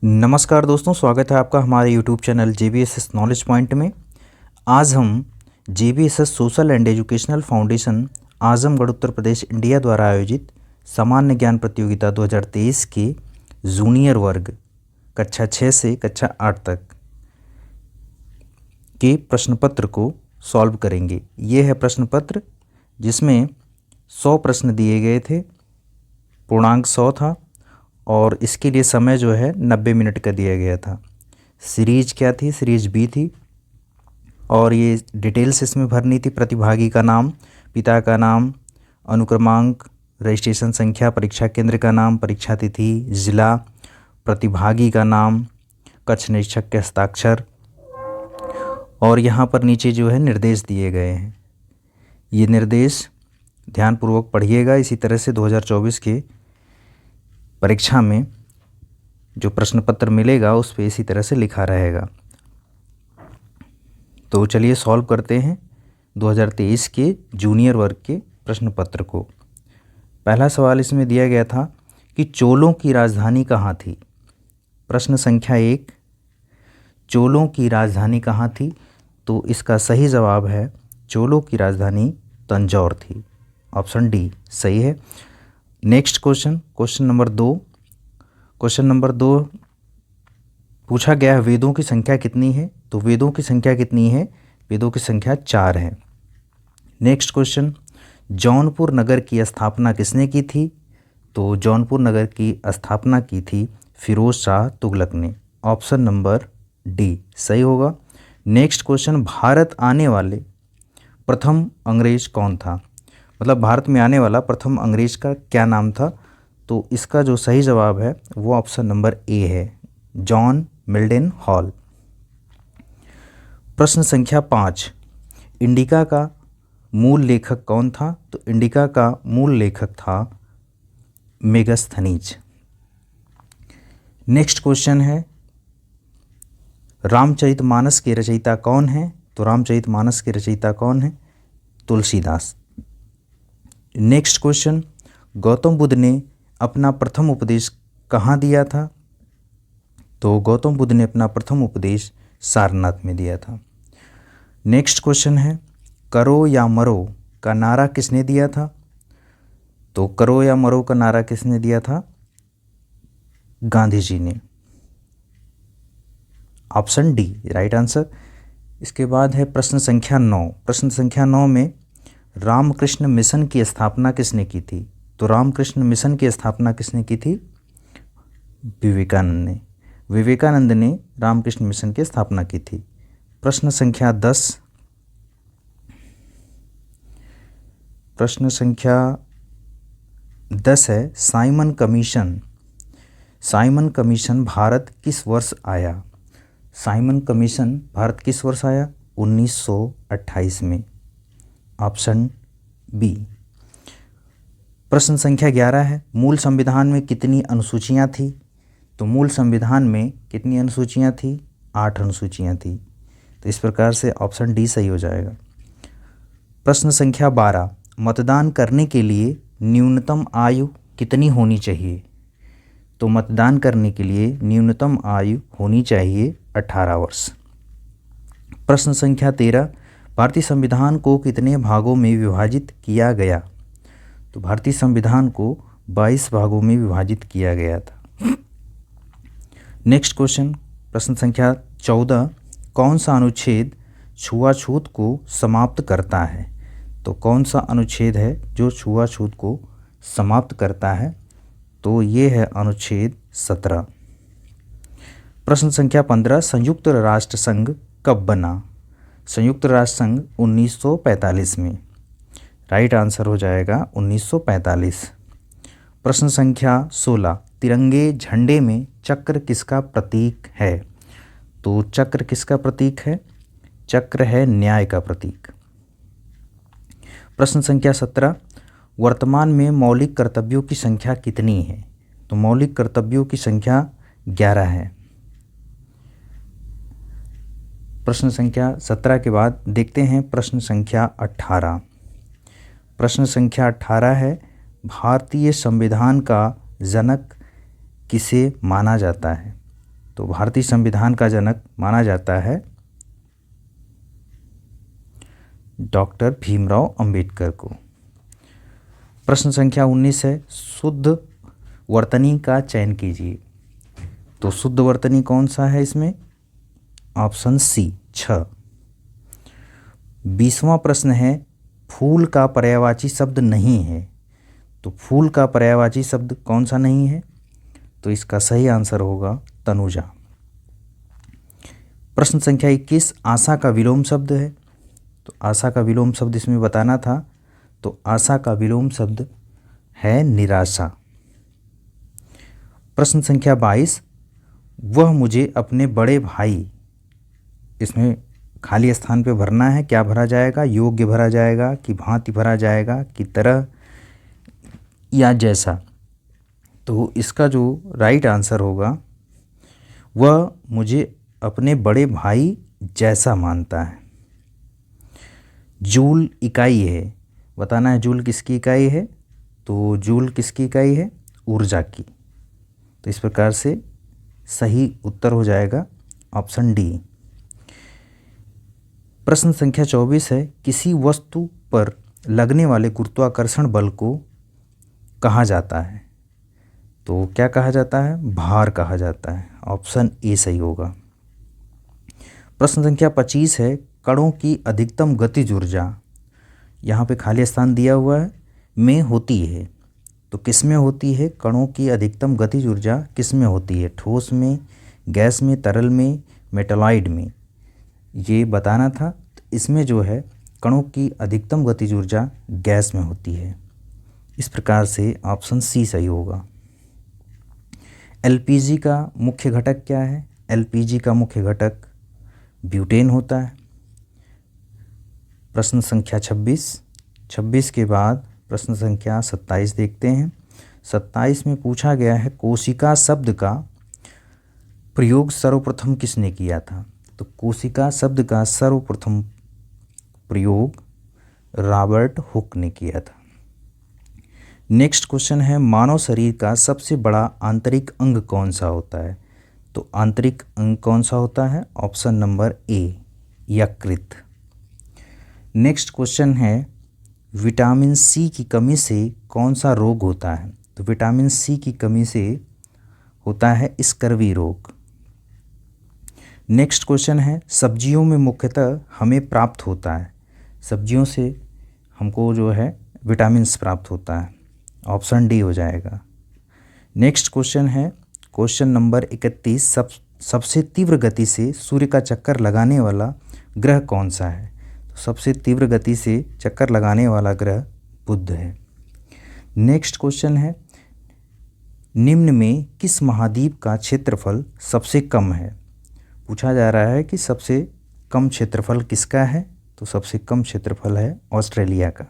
नमस्कार दोस्तों, स्वागत है आपका हमारे YouTube channel JBSS knowledge point में। आज हम JBSS social and educational foundation Azamgarh Uttar Pradesh India द्वारा आयोजित सामान्य ज्ञान प्रतियोगिता 2023 के जूनियर वर्ग कक्षा 6 से कक्षा 8 तक के प्रश्न पत्र को सॉल्व करेंगे। ये है प्रश्न पत्र जिसमें 100 प्रश्न दिए गए थे, पूर्णांक 100 था और इसके लिए समय जो है 90 मिनट का दिया गया था। सीरीज क्या थी? सीरीज बी थी और ये डिटेल्स इसमें भरनी थी। प्रतिभागी का नाम, पिता का नाम, अनुक्रमांक, रजिस्ट्रेशन संख्या, परीक्षा केंद्र का नाम, परीक्षा तिथि, जिला, प्रतिभागी का नाम, कक्ष निरीक्षक के हस्ताक्षर और यहाँ पर नीचे जो है निर्देश दिए गए हैं। ये निर्देश ध्यानपूर्वक पढ़िएगा। इसी तरह से 2024 के परीक्षा में जो प्रश्न पत्र मिलेगा उस पे इसी तरह से लिखा रहेगा। तो चलिए सॉल्व करते हैं 2023 के जूनियर वर्ग के प्रश्न पत्र को। पहला सवाल इसमें दिया गया था कि चोलों की राजधानी कहाँ थी। प्रश्न संख्या 1, चोलों की राजधानी कहाँ थी? तो इसका सही जवाब है चोलों की राजधानी तंजौर थी। ऑप्शन डी सही है। Next question number 2। Question number 2 पूछा गया है वेदों की संख्या कितनी है? तो वेदों की संख्या कितनी है? वेदों की संख्या 4 है। नेक्स्ट क्वेश्चन, जौनपुर नगर की स्थापना किसने की थी? तो जौनपुर नगर की स्थापना की थी फिरोज शाह तुगलक ने। ऑप्शन नंबर डी सही होगा। नेक्स्ट क्वेश्चन, भारत आने वाले प्रथम अंग्रेज कौन था? मतलब भारत में आने वाला प्रथम अंग्रेज का क्या नाम था? तो इसका जो सही जवाब है वो ऑप्शन नंबर ए है, जॉन मिल्डन हॉल। प्रश्न संख्या 5, इंडिका का मूल लेखक कौन था? तो इंडिका का मूल लेखक था मेगस्थनीज। नेक्स्ट क्वेश्चन है, रामचरितमानस के रचयिता कौन है? तो रामचरितमानस के रचयिता कौन है? तुलसीदास। नेक्स्ट क्वेश्चन, गौतम बुद्ध ने अपना प्रथम उपदेश कहाँ दिया था? तो गौतम बुद्ध ने अपना प्रथम उपदेश सारनाथ में दिया था। नेक्स्ट क्वेश्चन है, करो या मरो का नारा किसने दिया था? तो करो या मरो का नारा किसने दिया था? गांधी जी ने। Option D right answer. इसके बाद है प्रश्न संख्या 9। प्रश्न संख्या 9 में रामकृष्ण मिशन की स्थापना किसने की थी? तो रामकृष्ण मिशन की स्थापना किसने की थी? विवेकानंद ने। विवेकानंद ने रामकृष्ण मिशन की स्थापना की थी। प्रश्न संख्या 10। प्रश्न संख्या 10 है, Simon commission. Simon commission Bharat किस वर्ष आया? साइमन कमीशन भारत किस वर्ष आया? 1928 में। Option B. प्रश्न संख्या 11 है, मूल संविधान में कितनी अनुसूचियां थी? तो मूल संविधान में कितनी अनुसूचियां थी? 8 अनुसूचियां थी। तो इस प्रकार से ऑप्शन डी सही हो जाएगा। प्रश्न संख्या 12, मतदान करने के लिए न्यूनतम आयु कितनी होनी चाहिए? तो मतदान करने के लिए न्यूनतम आयु होनी चाहिए 18 वर्ष। प्रश्न संख्या 13, भारतीय संविधान को कितने भागों में विभाजित किया गया? तो भारतीय संविधान को 22 भागों में विभाजित किया गया था। नेक्स्ट क्वेश्चन, प्रश्न संख्या 14, कौन सा अनुच्छेद छुआछूत को समाप्त करता है? तो कौन सा अनुच्छेद है जो छुआछूत को समाप्त करता है? तो ये है अनुच्छेद 17। प्रश्न संख्या 15, संयुक्त राष्ट्र संघ कब बना? संयुक्त राष्ट्र संघ 1945 में। राइट आंसर हो जाएगा 1945। प्रश्न संख्या 16, तिरंगे झंडे में चक्र किसका प्रतीक है? तो चक्र किसका प्रतीक है? चक्र है न्याय का प्रतीक। प्रश्न संख्या 17, वर्तमान में मौलिक कर्तव्यों की संख्या कितनी है? तो मौलिक कर्तव्यों की संख्या 11 है। प्रश्न संख्या 17 के बाद देखते हैं प्रश्न संख्या 18। प्रश्न संख्या 18 है, भारतीय संविधान का जनक किसे माना जाता है? तो भारतीय संविधान का जनक माना जाता है डॉक्टर भीमराव अंबेडकर को। प्रश्न संख्या 19 है, शुद्ध वर्तनी का चयन कीजिए। तो शुद्ध वर्तनी कौन सा है इसमें? Option C 6। 20वां प्रश्न है, फूल का पर्यायवाची शब्द नहीं है। तो फूल का पर्यायवाची शब्द कौन सा नहीं है? तो इसका सही आंसर होगा तनुजा। प्रश्न संख्या 21, आशा का विलोम शब्द है। तो आशा का विलोम शब्द इसमें बताना था। तो आशा का विलोम शब्द है निराशा। प्रश्न संख्या 22, वह मुझे अपने बड़े भाई, इसमें खाली स्थान पे भरना है। क्या भरा जाएगा? योग्य भरा जाएगा कि भांति भरा जाएगा कि तरह या जैसा? तो इसका जो राइट आंसर होगा, वह मुझे अपने बड़े भाई जैसा मानता है। जूल इकाई है, बताना है जूल किसकी इकाई है। तो जूल किसकी इकाई है? ऊर्जा की। तो इस प्रकार से सही उत्तर हो जाएगा ऑप्शन डी। प्रश्न संख्या 24 है, किसी वस्तु पर लगने वाले गुरुत्वाकर्षण बल को कहा जाता है। तो क्या कहा जाता है? भार कहा जाता है। ऑप्शन ए सही होगा। प्रश्न संख्या 25 है, कणों की अधिकतम गतिज ऊर्जा, यहाँ पे खाली स्थान दिया हुआ है, में होती है। तो किस में होती है? कणों की अधिकतम गतिज ऊर्जा किस में होती है? ठोस में, गैस में, तरल में, मेटालॉइड में, ये बताना था। तो इसमें जो है कणों की अधिकतम गतिज ऊर्जा गैस में होती है। इस प्रकार से ऑप्शन सी सही होगा। एलपीजी का मुख्य घटक क्या है? एलपीजी का मुख्य घटक ब्यूटेन होता है। प्रश्न संख्या 26 के बाद प्रश्न संख्या 27 देखते हैं। 27 में पूछा गया है, कोशिका शब्द का प्रयोग सर्वप्रथम किसने किया था? तो कोशिका शब्द का सर्वप्रथम प्रयोग रॉबर्ट हुक ने किया था। नेक्स्ट क्वेश्चन है, मानव शरीर का सबसे बड़ा आंतरिक अंग कौन सा होता है? तो आंतरिक अंग कौन सा होता है? ऑप्शन नंबर ए, यकृत। नेक्स्ट क्वेश्चन है, विटामिन सी की कमी से कौन सा रोग होता है? तो विटामिन सी की कमी से होता है स्कर्वी रोग। नेक्स्ट क्वेश्चन है, सब्जियों में मुख्यतः हमें प्राप्त होता है, सब्जियों से हमको जो है विटामिन्स प्राप्त होता है। ऑप्शन डी हो जाएगा। नेक्स्ट क्वेश्चन है, क्वेश्चन नंबर 31, सबसे तीव्र गति से सूर्य का चक्कर लगाने वाला ग्रह कौन सा है? तो सबसे तीव्र गति से चक्कर लगाने वाला ग्रह बुध है। नेक्स्ट क्वेश्चन है, निम्न में किस महाद्वीप का क्षेत्रफल सबसे कम है? पूछा जा रहा है कि सबसे कम क्षेत्रफल किसका है? तो सबसे कम क्षेत्रफल है ऑस्ट्रेलिया का।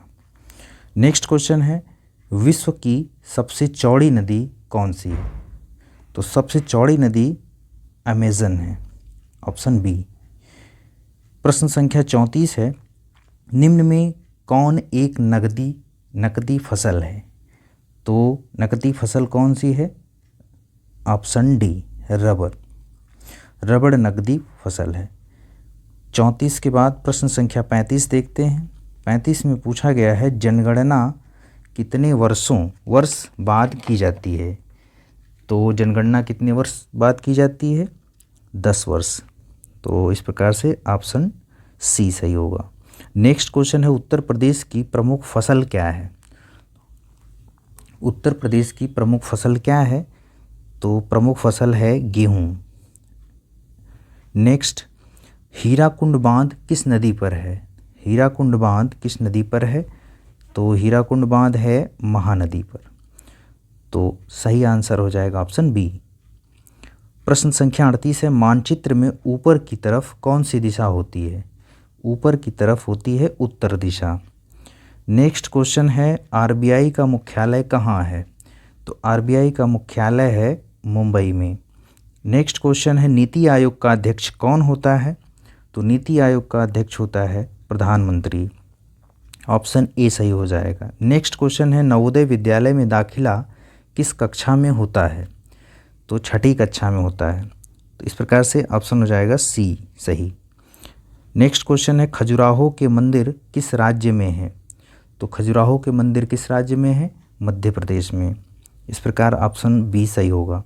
नेक्स्ट क्वेश्चन है, विश्व की सबसे चौड़ी नदी कौन सी है? तो सबसे चौड़ी नदी अमेज़न है। Option B. प्रश्न संख्या 34 है, निम्न में कौन एक नकदी फसल है? तो नकदी फसल कौन सी है? ऑप्शन डी, रबड़ नकदी फसल है। 34 के बाद प्रश्न संख्या 35 देखते हैं। 35 में पूछा गया है, जनगणना कितने वर्ष बाद की जाती है? तो जनगणना कितने वर्ष बाद की जाती है? 10 वर्ष। तो इस प्रकार से ऑप्शन सी सही होगा। नेक्स्ट क्वेश्चन है, उत्तर प्रदेश की प्रमुख फसल क्या है? उत्तर प्रदेश की प्रमुख फसल क्या है? तो प्रमुख फसल है गेहूँ। नेक्स्ट, हीराकुंड बांध किस नदी पर है? हीराकुंड बांध किस नदी पर है? तो हीराकुंड बांध है महानदी पर। तो सही आंसर हो जाएगा ऑप्शन बी। प्रश्न संख्या 38 है, मानचित्र में ऊपर की तरफ कौन सी दिशा होती है? ऊपर की तरफ होती है उत्तर दिशा। नेक्स्ट क्वेश्चन है, आरबीआई का मुख्यालय कहाँ है? तो आरबीआई का मुख्यालय है मुंबई में। नेक्स्ट क्वेश्चन है, नीति आयोग का अध्यक्ष कौन होता है? तो नीति आयोग का अध्यक्ष होता है प्रधानमंत्री। ऑप्शन ए सही हो जाएगा। नेक्स्ट क्वेश्चन है, नवोदय विद्यालय में दाखिला किस कक्षा में होता है? तो छठी कक्षा में होता है। तो इस प्रकार से ऑप्शन हो जाएगा सी सही। नेक्स्ट क्वेश्चन है खजुराहो के मंदिर किस राज्य में है? तो खजुराहो के मंदिर किस राज्य में है? मध्य प्रदेश में। इस प्रकार ऑप्शन बी सही होगा।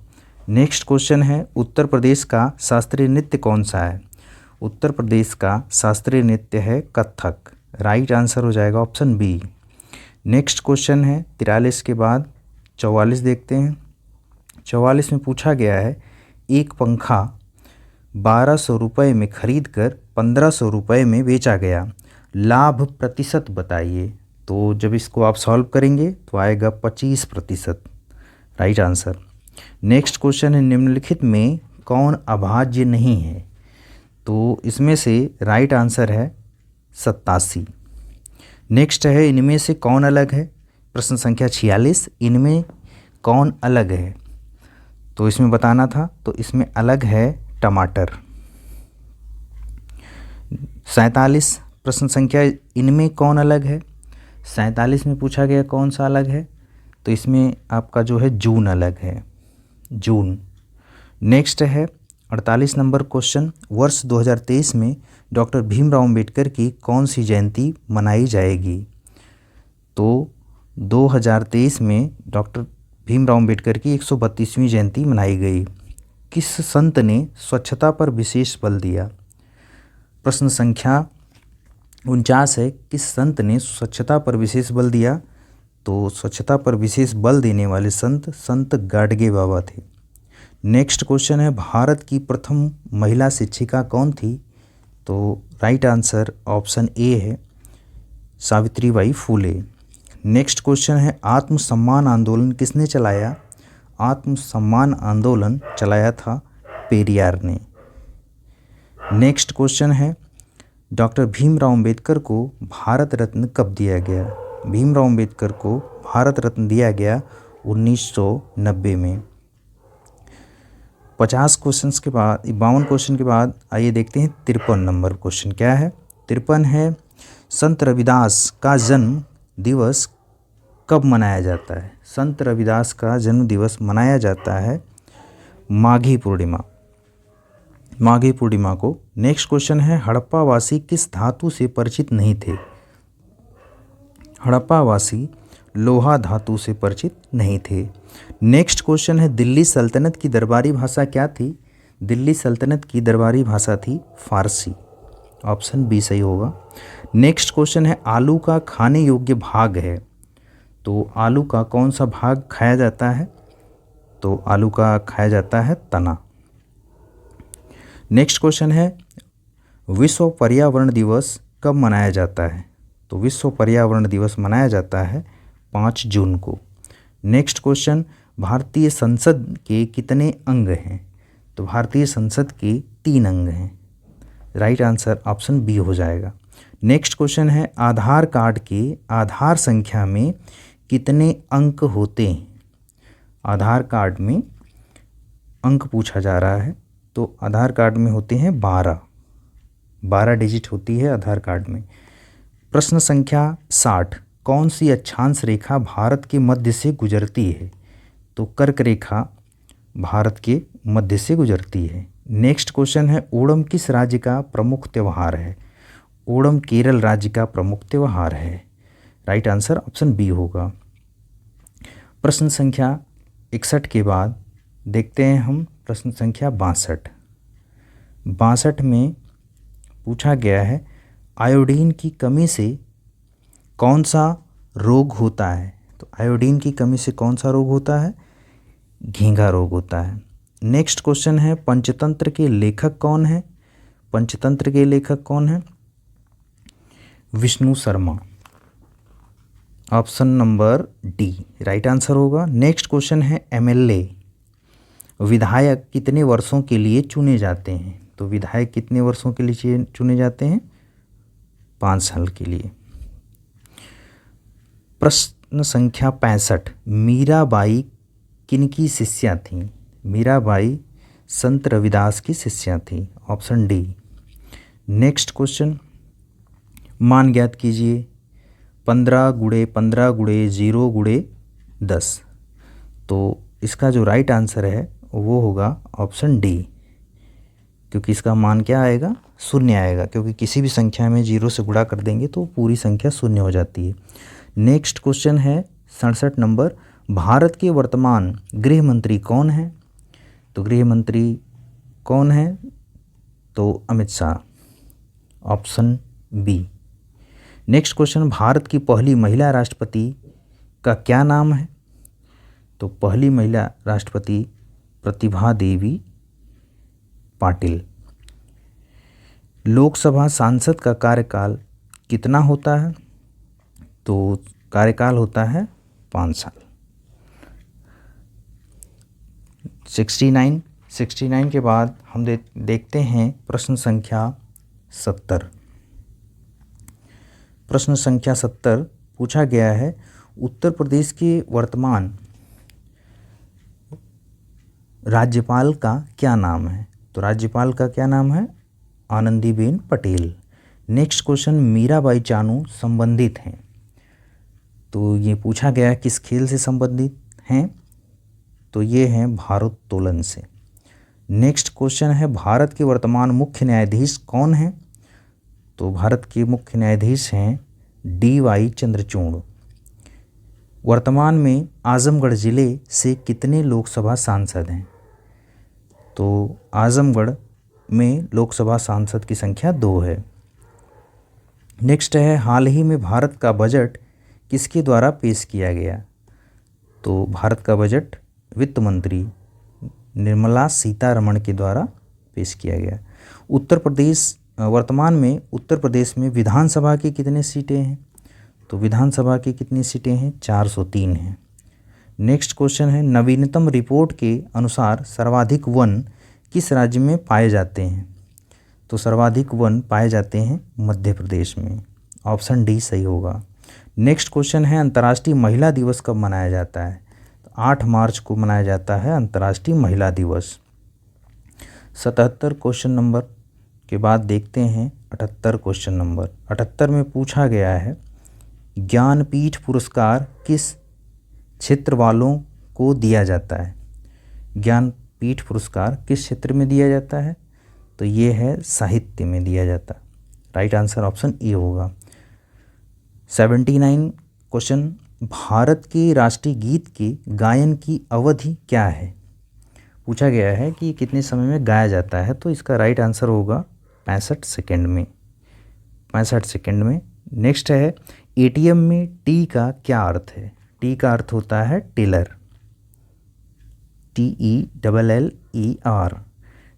नेक्स्ट क्वेश्चन है उत्तर प्रदेश का शास्त्रीय नृत्य कौन सा है? उत्तर प्रदेश का शास्त्रीय नृत्य है कथक। राइट आंसर हो जाएगा ऑप्शन बी। नेक्स्ट क्वेश्चन है 43 के बाद 44 देखते हैं। 44 में पूछा गया है एक पंखा 1200 रुपये में खरीद कर 1500 रुपये में बेचा गया, लाभ प्रतिशत बताइए। तो जब इसको आप सॉल्व करेंगे तो आएगा 25%। Right answer. नेक्स्ट क्वेश्चन है निम्नलिखित में कौन अभाज्य नहीं है? तो इसमें से राइट आंसर है 87। नेक्स्ट है इनमें से कौन अलग है? प्रश्न संख्या 46, इनमें कौन अलग है? तो इसमें बताना था, तो इसमें अलग है टमाटर। 47 प्रश्न संख्या इनमें कौन अलग है? 47 में पूछा गया कौन सा अलग है? तो इसमें आपका जो है जून अलग है, जून। नेक्स्ट है 48 नंबर क्वेश्चन वर्ष 2023 में डॉक्टर भीमराव अंबेडकर की कौन सी जयंती मनाई जाएगी? तो 2023 में डॉक्टर भीमराव अंबेडकर की 132वीं जयंती मनाई गई। किस संत ने स्वच्छता पर विशेष बल दिया? प्रश्न संख्या 49 है किस संत ने स्वच्छता पर विशेष बल दिया? तो स्वच्छता पर विशेष बल देने वाले संत गाडगे बाबा थे। नेक्स्ट क्वेश्चन है भारत की प्रथम महिला शिक्षिका कौन थी? तो राइट आंसर ऑप्शन ए है सावित्रीबाई फूले। नेक्स्ट क्वेश्चन है आत्मसम्मान आंदोलन किसने चलाया? आत्मसम्मान आंदोलन चलाया था पेरियार ने। नेक्स्ट क्वेश्चन है डॉक्टर भीमराव अंबेडकर को भारत रत्न कब दिया गया? भीमराव अंबेडकर को भारत रत्न दिया गया 1990 में। 50 क्वेश्चन के बाद 52 क्वेश्चन के बाद आइए देखते हैं 53 नंबर क्वेश्चन क्या है। 53 है संत रविदास का जन्म दिवस कब मनाया जाता है? संत रविदास का जन्म दिवस मनाया जाता है माघी पूर्णिमा, माघी पूर्णिमा को। नेक्स्ट क्वेश्चन है हड़प्पावासी किस धातु से परिचित नहीं थे? हड़प्पावासी लोहा धातु से परिचित नहीं थे। नेक्स्ट क्वेश्चन है दिल्ली सल्तनत की दरबारी भाषा क्या थी? दिल्ली सल्तनत की दरबारी भाषा थी फारसी। ऑप्शन बी सही होगा। नेक्स्ट क्वेश्चन है आलू का खाने योग्य भाग है, तो आलू का कौन सा भाग खाया जाता है? तो आलू का खाया जाता है तना। नेक्स्ट क्वेश्चन है विश्व पर्यावरण दिवस कब मनाया जाता है? तो विश्व पर्यावरण दिवस मनाया जाता है 5 जून को। नेक्स्ट क्वेश्चन भारतीय संसद के कितने अंग हैं? तो भारतीय संसद के 3 अंग हैं। राइट आंसर ऑप्शन बी हो जाएगा। नेक्स्ट क्वेश्चन है आधार कार्ड के आधार संख्या में कितने अंक होते हैं? आधार कार्ड में अंक पूछा जा रहा है, तो आधार कार्ड में होते हैं 12 डिजिट होती है आधार कार्ड में। प्रश्न संख्या 60 कौन सी अक्षांश रेखा भारत के मध्य से गुजरती है? तो कर्क रेखा भारत के मध्य से गुजरती है। नेक्स्ट क्वेश्चन है ओणम किस राज्य का प्रमुख त्यौहार है? ओणम केरल राज्य का प्रमुख त्यौहार है। राइट आंसर ऑप्शन बी होगा। प्रश्न संख्या 61 के बाद देखते हैं हम प्रश्न संख्या 62। 62 में पूछा गया है आयोडीन की कमी से कौन सा रोग होता है? तो आयोडीन की कमी से कौन सा रोग होता है? घींघा रोग होता है। नेक्स्ट क्वेश्चन है पंचतंत्र के लेखक कौन है? पंचतंत्र के लेखक कौन है? Vishnu Sharma. Option number D right answer होगा। नेक्स्ट क्वेश्चन है एमएलए विधायक कितने वर्षों के लिए चुने जाते हैं? तो विधायक कितने वर्षों के लिए चुने जाते हैं? 5 साल के लिए। प्रश्न संख्या 65 मीराबाई किनकी शिष्या थी? मीराबाई संत रविदास की शिष्या थी। Option D. नेक्स्ट क्वेश्चन मान ज्ञात कीजिए 15 गुणे 15 गुणे 0 गुणे 10। तो इसका जो राइट आंसर है वो होगा ऑप्शन डी क्योंकि इसका मान क्या आएगा, शून्य आएगा, क्योंकि किसी भी संख्या में 0 से गुणा कर देंगे तो पूरी संख्या शून्य हो जाती है। नेक्स्ट क्वेश्चन है 67 नंबर, भारत के वर्तमान गृह मंत्री कौन है? तो गृह मंत्री कौन है? तो Amit Shah, option B. Next question, Bharat की पहली महिला राष्ट्रपति का क्या नाम है? तो पहली महिला राष्ट्रपति प्रतिभा देवी पाटिल। लोकसभा सांसद का कार्यकाल कितना होता है? तो कार्यकाल होता है 5 साल। 69 के बाद हम देखते हैं प्रश्न संख्या 70। प्रश्न संख्या 70 पूछा गया है, उत्तर प्रदेश के वर्तमान राज्यपाल का क्या नाम है? तो राज्यपाल का क्या नाम है? आनंदीबेन पटेल। नेक्स्ट क्वेश्चन, मीराबाई चानू संबंधित हैं। तो ये पूछा गया है किस खेल से संबंधित हैं? तो ये हैं भारोत्तोलन से। नेक्स्ट क्वेश्चन है, भारत के वर्तमान मुख्य न्यायाधीश कौन हैं? तो भारत के मुख्य न्यायाधीश हैं DY चंद्रचूड़। वर्तमान में आजमगढ़ ज़िले से कितने लोकसभा सांसद हैं? तो आजमगढ़ में लोकसभा सांसद की संख्या 2 है। नेक्स्ट है, हाल ही में भारत का बजट किसके द्वारा पेश किया गया? तो भारत का बजट वित्त मंत्री निर्मला सीतारमण के द्वारा पेश किया गया। वर्तमान में उत्तर प्रदेश में विधानसभा की कितनी सीटें हैं? तो विधानसभा की कितनी सीटें हैं? 403 हैं। नेक्स्ट क्वेश्चन है, नवीनतम रिपोर्ट के अनुसार सर्वाधिक वन किस राज्य में पाए जाते हैं? तो सर्वाधिक वन पाए जाते हैं मध्य प्रदेश में, ऑप्शन डी सही होगा। नेक्स्ट क्वेश्चन है, अंतर्राष्ट्रीय महिला दिवस कब मनाया जाता है? तो 8 मार्च को मनाया जाता है अंतर्राष्ट्रीय महिला दिवस। 77 क्वेश्चन नंबर के बाद देखते हैं 78 क्वेश्चन नंबर। 78 में पूछा गया है, ज्ञानपीठ पुरस्कार किस क्षेत्र वालों को दिया जाता है? ज्ञानपीठ पुरस्कार किस क्षेत्र में दिया जाता है? तो ये है साहित्य में दिया जाता है। राइट आंसर ऑप्शन ए होगा। 79 क्वेश्चन, भारत के राष्ट्रीय गीत के गायन की अवधि क्या है? पूछा गया है कि कितने समय में गाया जाता है, तो इसका राइट आंसर होगा 65 सेकेंड में। 65 सेकेंड में। नेक्स्ट है, ATM में टी का क्या अर्थ है? टी का अर्थ होता है टेलर, TELLER।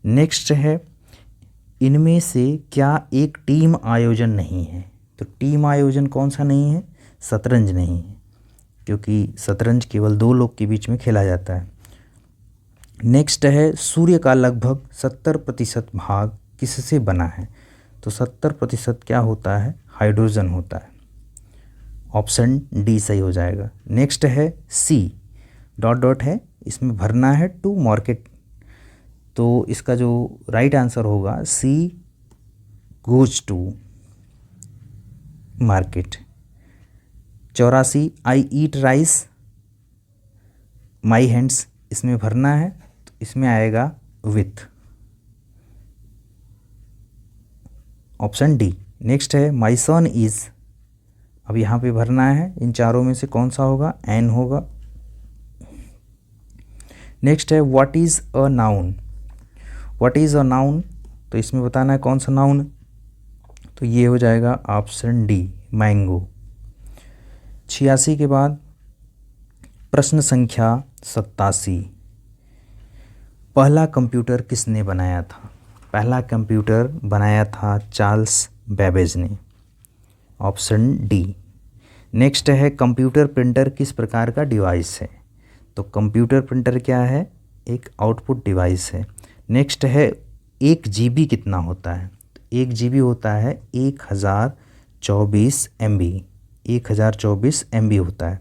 नेक्स्ट है, इनमें से क्या एक टीम आयोजन नहीं है? तो टीम आयोजन कौन सा नहीं है? शतरंज नहीं है, क्योंकि शतरंज केवल 2 लोग के बीच में खेला जाता है। नेक्स्ट है, सूर्य का लगभग 70% भाग किससे बना है? तो 70% क्या होता है? हाइड्रोजन होता है, ऑप्शन डी सही हो जाएगा। नेक्स्ट है, C ... है, इसमें भरना है टू मार्केट, तो इसका जो राइट आंसर होगा C goes to market. 84 I eat rice my hands, इसमें भरना है, तो इसमें आएगा विथ, ऑप्शन डी। नेक्स्ट है, माई सन इज़, अब यहाँ पे भरना है, इन चारों में से कौन सा होगा? एन होगा। नेक्स्ट है, what is a noun? What is a noun, तो इसमें बताना है कौन सा नाउन, तो ये हो जाएगा ऑप्शन डी, मैंगो। 86 के बाद प्रश्न संख्या 87, पहला कंप्यूटर किसने बनाया था? पहला कंप्यूटर बनाया था चार्ल्स बेबेज ने, ऑप्शन डी। नेक्स्ट है, कंप्यूटर प्रिंटर किस प्रकार का डिवाइस है? तो कंप्यूटर प्रिंटर क्या है? एक आउटपुट डिवाइस है। नेक्स्ट है, 1 GB कितना होता है? तो 1 GB होता है 1024 MB, 1024 MB होता है।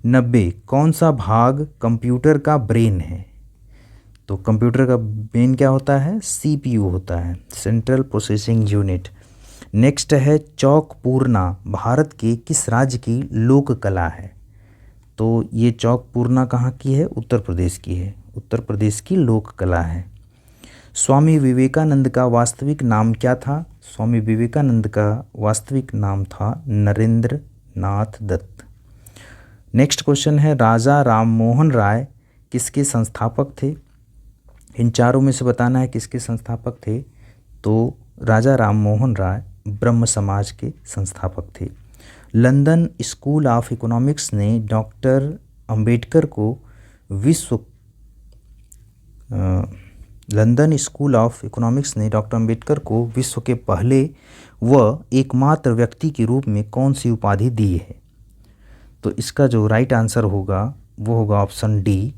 90 कौन सा भाग कंप्यूटर का ब्रेन है? तो कंप्यूटर का ब्रेन क्या होता है? CPU होता है, सेंट्रल प्रोसेसिंग यूनिट। नेक्स्ट है, चौक पूर्णा भारत के किस राज्य की लोक कला है? तो ये चौक पूर्णा कहाँ की है? उत्तर प्रदेश की है, उत्तर प्रदेश की लोक कला है। स्वामी विवेकानंद का वास्तविक नाम क्या था? स्वामी विवेकानंद का वास्तविक नाम था नरेंद्र नाथ दत्त। नेक्स्ट क्वेश्चन है, राजा राममोहन राय किसके संस्थापक थे? इन चारों में से बताना है किसके संस्थापक थे। तो राजा राममोहन राय ब्रह्म समाज के संस्थापक थे। लंदन स्कूल ऑफ इकोनॉमिक्स ने डॉक्टर अंबेडकर को विश्व के पहले व एकमात्र व्यक्ति के रूप में कौन सी उपाधि दी है? तो इसका जो राइट आंसर होगा वो होगा option D,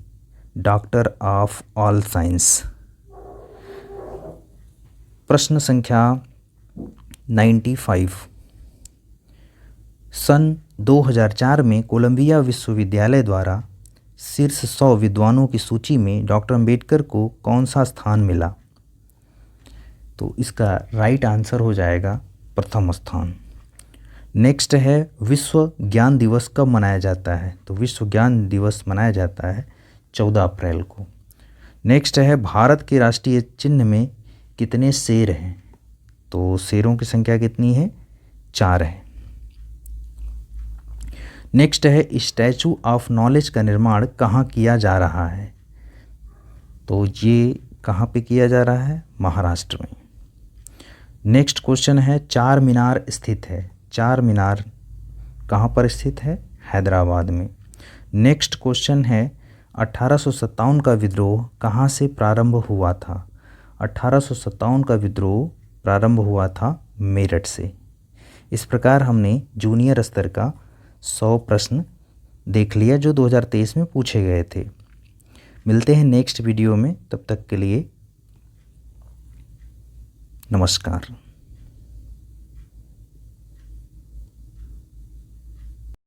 doctor of all science. प्रश्न संख्या 95। सन 2004 में कोलंबिया विश्वविद्यालय द्वारा शीर्ष 100 विद्वानों की सूची में डॉक्टर अंबेडकर को कौन सा स्थान मिला? तो इसका राइट आंसर हो जाएगा प्रथम स्थान। नेक्स्ट है, विश्व ज्ञान दिवस कब मनाया जाता है? तो विश्व ज्ञान दिवस मनाया जाता है 14 अप्रैल को। नेक्स्ट है, भारत के राष्ट्रीय चिन्ह में कितने शेर हैं? तो शेरों की संख्या कितनी है? 4 है। नेक्स्ट है, स्टैचू ऑफ नॉलेज का निर्माण कहाँ किया जा रहा है? तो ये कहाँ पे किया जा रहा है? महाराष्ट्र में। नेक्स्ट क्वेश्चन है, चार मीनार स्थित है। चार मीनार कहाँ पर स्थित है? हैदराबाद में। नेक्स्ट क्वेश्चन है, 1857 का विद्रोह कहाँ से प्रारंभ हुआ था? 1857 का विद्रोह प्रारंभ हुआ था मेरठ से। इस प्रकार हमने जूनियर स्तर का 100 प्रश्न देख लिया जो 2023 में पूछे गए थे। मिलते हैं नेक्स्ट वीडियो में, तब तक के लिए नमस्कार।